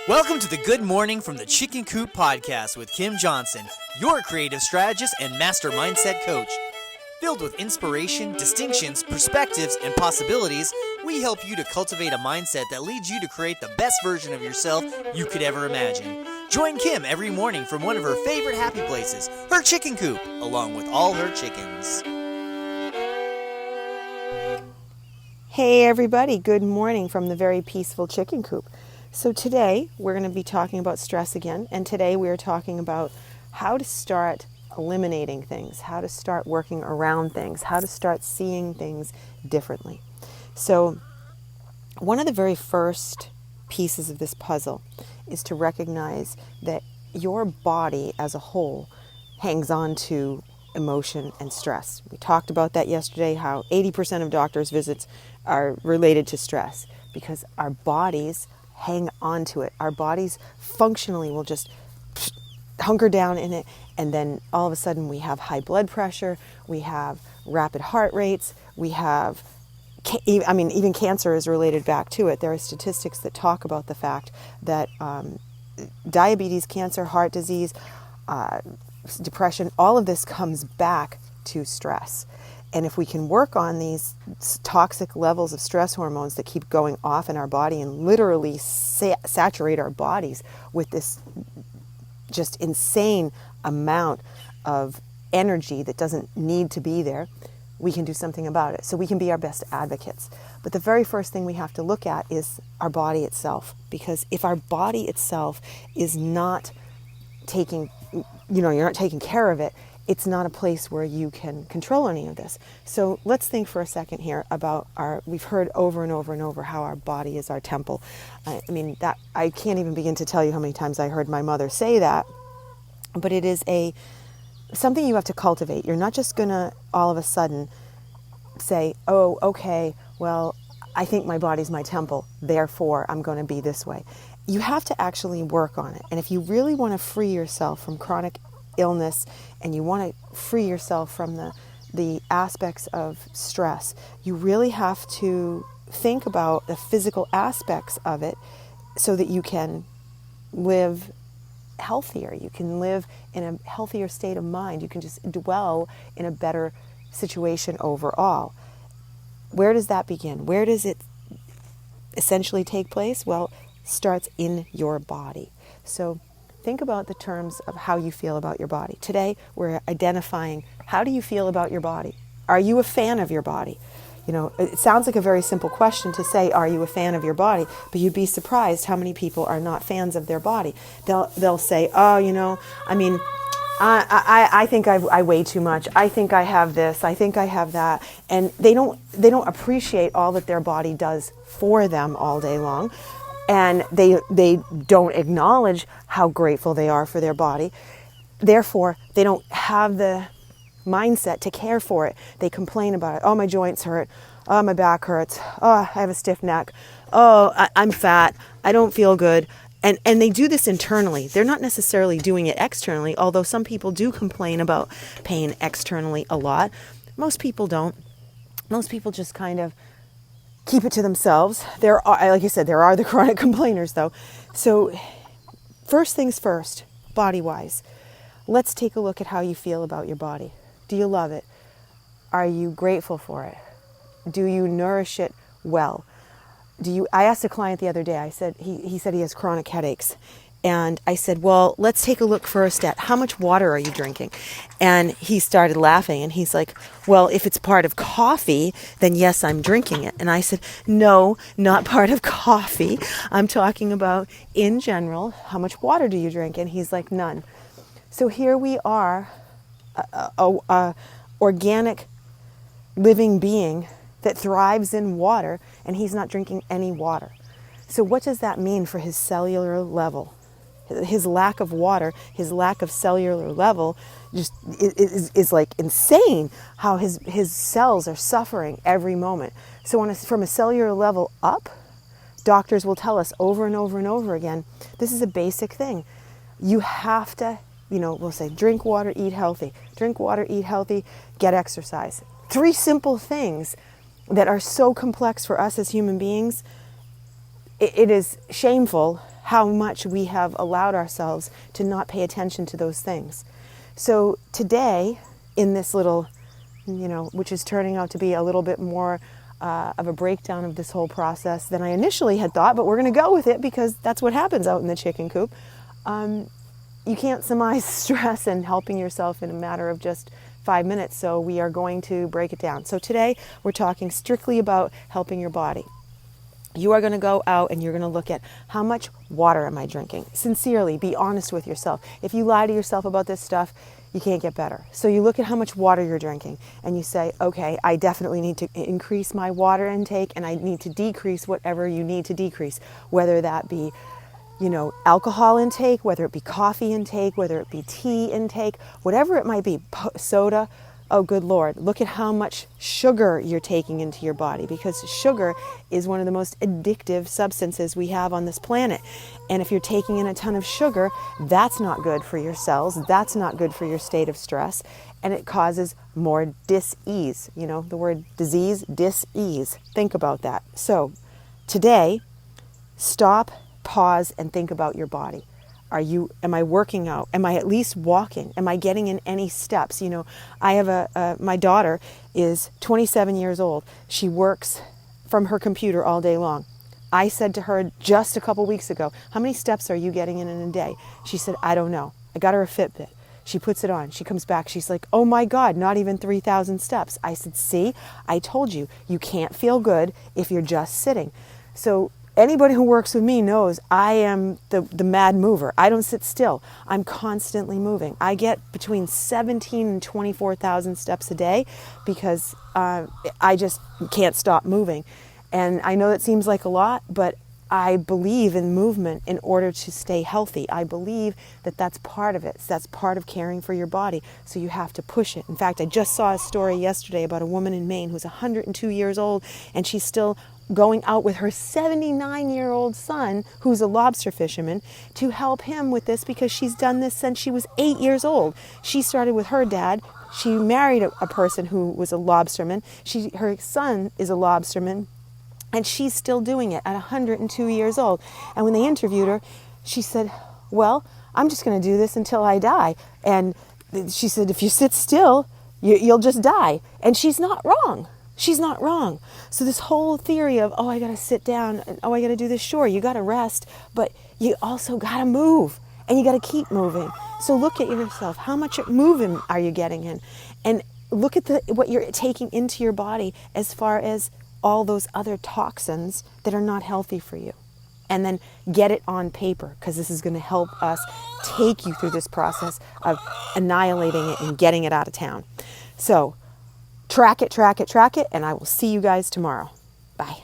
Welcome to the Good Morning from the Chicken Coop podcast with Kim Johnson, your creative strategist and master mindset coach. Filled with inspiration, distinctions, perspectives, and possibilities, we help you to cultivate a mindset that leads you to create the best version of yourself you could ever imagine. Join Kim every morning from one of her favorite happy places, her chicken coop, along with all her chickens. Hey everybody, good morning from the very peaceful chicken coop. So today we're going to be talking about stress again, and today we are talking about how to start eliminating things, how to start working around things, how to start seeing things differently. So one of the very first pieces of this puzzle is to recognize that your body as a whole hangs on to emotion and stress. We talked about that yesterday, how 80% of doctors' visits are related to stress because our bodies hang on to it. Our bodies functionally will just hunker down in it, and then all of a sudden we have high blood pressure, we have rapid heart rates, we have, even cancer is related back to it. There are statistics that talk about the fact that diabetes, cancer, heart disease, depression, all of this comes back to stress. And if we can work on these toxic levels of stress hormones that keep going off in our body and literally saturate our bodies with this just insane amount of energy that doesn't need to be there, we can do something about it. So we can be our best advocates. But the very first thing we have to look at is our body itself. Because if our body itself is not taking, you're not taking care of it, it's not a place where you can control any of this. So let's think for a second here about we've heard over and over and over how our body is our temple. That I can't even begin to tell you how many times I heard my mother say that, but it is something you have to cultivate. You're not just gonna all of a sudden say, oh, okay, well, I think my body's my temple, therefore I'm gonna be this way. You have to actually work on it. And if you really wanna free yourself from chronic illness and you want to free yourself from the aspects of stress, you really have to think about the physical aspects of it so that you can live healthier. You can live in a healthier state of mind. You can just dwell in a better situation overall. Where does that begin? Where does it essentially take place? Well, it starts in your body. So think about the terms of how you feel about your body. Today, we're identifying, how do you feel about your body? Are you a fan of your body? It sounds like a very simple question to say, are you a fan of your body? But you'd be surprised how many people are not fans of their body. They'll say, I think I weigh too much. I think I have this. I think I have that. And they don't appreciate all that their body does for them all day long. And they don't acknowledge how grateful they are for their body. Therefore, they don't have the mindset to care for it. They complain about it. Oh, my joints hurt. Oh, my back hurts. Oh, I have a stiff neck. Oh, I'm fat. I don't feel good. And they do this internally. They're not necessarily doing it externally, although some people do complain about pain externally a lot. Most people don't. Most people just kind of keep it to themselves. There are, like I said, there are the chronic complainers though. So first things first, body-wise, let's take a look at how you feel about your body. Do you love it? Are you grateful for it? Do you nourish it well? I asked a client the other day, I said, he said he has chronic headaches. And I said, well, let's take a look first at how much water are you drinking? And he started laughing and he's like, well, if it's part of coffee, then yes, I'm drinking it. And I said, no, not part of coffee. I'm talking about in general, how much water do you drink? And he's like, none. So here we are, a organic living being that thrives in water, and he's not drinking any water. So what does that mean for his cellular level? His lack of water, his lack of cellular level just is like insane how his cells are suffering every moment. So from a cellular level up, doctors will tell us over and over and over again, this is a basic thing. You have to, we'll say drink water, eat healthy. Drink water, eat healthy, get exercise. 3 simple things that are so complex for us as human beings. It is shameful how much we have allowed ourselves to not pay attention to those things. So today, in this little, which is turning out to be a little bit more of a breakdown of this whole process than I initially had thought, but we're going to go with it because that's what happens out in the chicken coop. You can't surmise stress and helping yourself in a matter of just 5 minutes, so we are going to break it down. So today, we're talking strictly about helping your body. You are going to go out and you're going to look at how much water am I drinking? Sincerely, be honest with yourself. If you lie to yourself about this stuff, you can't get better. So you look at how much water you're drinking and you say, okay, I definitely need to increase my water intake and I need to decrease whatever you need to decrease, whether that be, alcohol intake, whether it be coffee intake, whether it be tea intake, whatever it might be, soda. Oh, good Lord, look at how much sugar you're taking into your body, because sugar is one of the most addictive substances we have on this planet. And if you're taking in a ton of sugar, that's not good for your cells. That's not good for your state of stress. And it causes more dis-ease. The word disease, dis-ease. Think about that. So today, stop, pause, and think about your body. Am I working out? Am I at least walking? Am I getting in any steps? I have my daughter is 27 years old. She works from her computer all day long. I said to her just a couple weeks ago, how many steps are you getting in a day? She said, I don't know. I got her a Fitbit. She puts it on. She comes back. She's like, oh my God, not even 3,000 steps. I said, see, I told you, you can't feel good if you're just sitting. So anybody who works with me knows I am the mad mover. I don't sit still. I'm constantly moving. I get between 17 and 24,000 steps a day because I just can't stop moving. And I know that seems like a lot, but I believe in movement in order to stay healthy. I believe that that's part of it. That's part of caring for your body. So you have to push it. In fact, I just saw a story yesterday about a woman in Maine who's 102 years old, and she's still going out with her 79-year-old son, who's a lobster fisherman, to help him with this because she's done this since she was 8 years old. She started with her dad. She married a person who was a lobsterman. Her son is a lobsterman, and she's still doing it at 102 years old. And when they interviewed her, she said, well, I'm just going to do this until I die. And she said, if you sit still, you'll just die. And she's not wrong. She's not wrong. So this whole theory of, I got to sit down, I got to do this, sure, you got to rest, but you also got to move, and you got to keep moving. So look at yourself. How much moving are you getting in? And look at what you're taking into your body as far as all those other toxins that are not healthy for you. And then get it on paper, because this is going to help us take you through this process of annihilating it and getting it out of town. So track it, and I will see you guys tomorrow. Bye.